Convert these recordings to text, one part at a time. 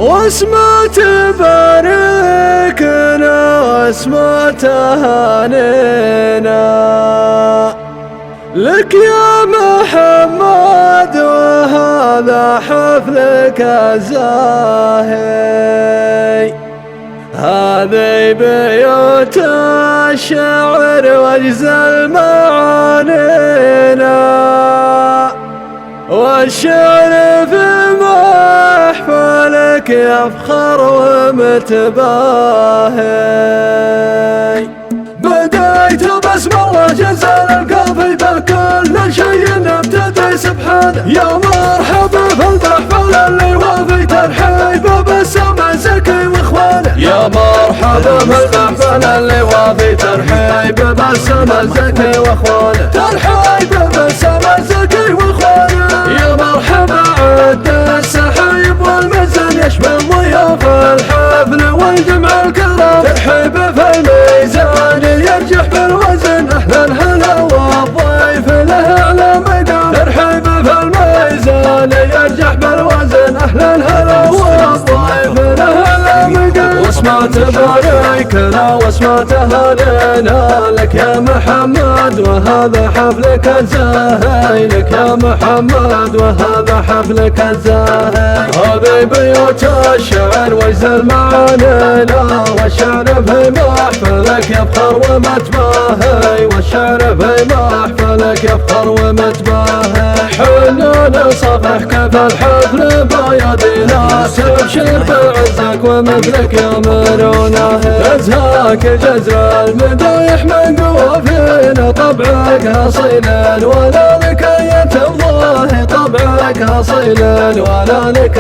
واسمه تباركنا واسمه تهانينا لك يا محمد، وهذا حفلك الزاهي. هذه بيوت الشعر واجزل معانينا، والشعر في محفلك يفخر ومتباهي. بديت بسم الله جزل القلب بكل شيء ابتدي سبحانه. يا مرحبا في المحفل اللي وافي ترحيب بالسما زكي واخوانه. يا مرحبا في المحفل اللي وافي ترحيب بالسما زكي واخوانه. ترحيب بالسما زكي واخوانه. يا مرحبا عد السحايب والمزن يشمل ضيوف الحفل والجمع الكرام. ترحيب في الميزان يرجح بالوزن، اهلا هلا والضيف له اعلى مقام. ترحيب في الميزان يرجح بالوزن، اهلا هلا والضيف له اعلى مقام. واسمه تباركنا واسمه تهانينا لك يا محمد، وهذا حفلك الزاهي. لك يا محمد وهذا حفلك الزاهي. هذه بيوت الشعر واجزل معانينا، والشعر في محفلك يفخر ومتباهي. والشعر في محفلك يفخر ومتباهي. حنا نصافح كيف الحفل بيدينا، تبشر بعزك ومثلك يامرونه. ازهاك جزر المدايح من قوافينا، طبعك اصيلا ولا لك الله. طبعك اصيلا ولا لك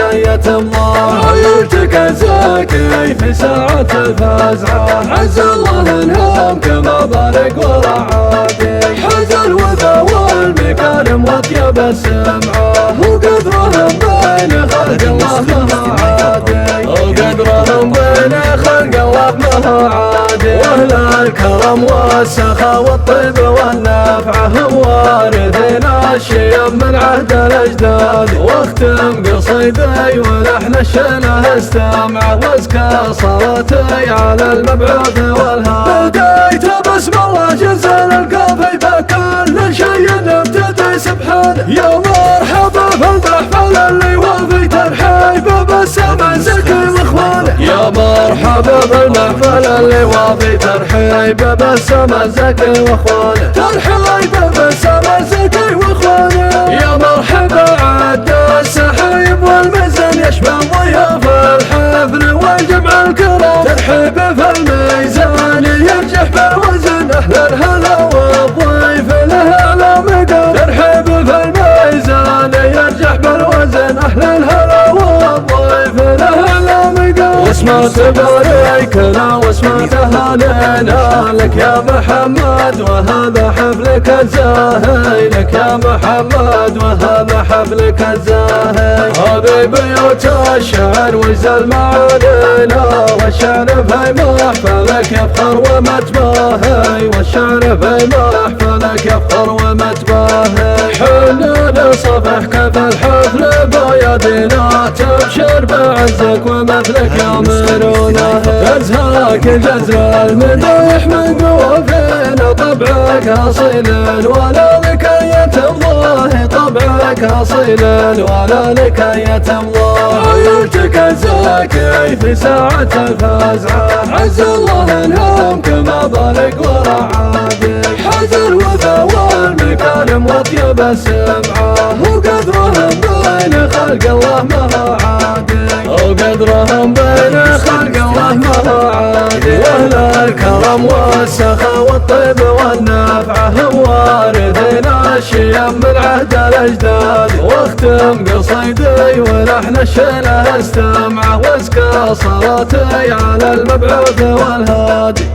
الله. عيلتك زاكي في ساعة الفزعة، عز الله انهم كما بارك ورعاك. حز الوفا والمكارم واطيب السمعة، وقدرهم بين خلق الله ما عادي. وقدرهم بين خلق الله ما عادي. واهل الكرم والسخاء والطيب والنفعة، هم وارثين الشيم من عهد الاجداد. واختم قصيدي ولحن الشله استمع، وازكى صلاتي على المبعوث والهاد. بديت بسم الله جزل القلب بكل شيء ابتدي سبحانه. يا مرحبا في المحفل اللي وافي ترحيب بالسما زكي واخوانه. يا مرحبا في المحفل اللي وافي ترحيب بالسما زكي واخوانه. ترحيب بالسما زكي واخوانه. يا مرحبا عد السحايب والمزن يشمل ضيوف الحفل والجمع الكرام. ترحيب في الميزان يرجح بالوزن، اهلا هلا والضيف له اعلى مقام. ترحيب في الميزان يرجح بالوزن، اهلا هلا والضيف له اعلى مقام. واسمه تباركنا واسمه تهانينا لك يا محمد، وهذا حفلك الزاهي. لك يا محمد وهذا حفلك الزاهي. هذه بيوت الشعر واجزل معانينا، والشعر في محفلك يفخر ومتباهي. والشعر في محفلك يفخر ومتباهي. حنا نصافح كيف الحفل بيدينا، تبشر بعزك ومثلك يامرونه. ازهاك جزر المدايح من قوافينا، طبعك اصيلا ولا لك الله. طبعك اصيلا ولا لك الله. عيلتك زاكي في ساعة الفزعة، عز الله انهم كما بارك ورعاك. حز الوفا والمكارم واطيب السمعة، وقدرهم بين خلق الله ما عادي. وقدرهم بين خلق الله ما عادي. واهل الكرم والسخاء والطيب والنفعة، هم وارثين الشيم من عهد الاجداد. واختم قصيدي ولحن الشله استمع، وازكى صلاتي على المبعوث والهادي.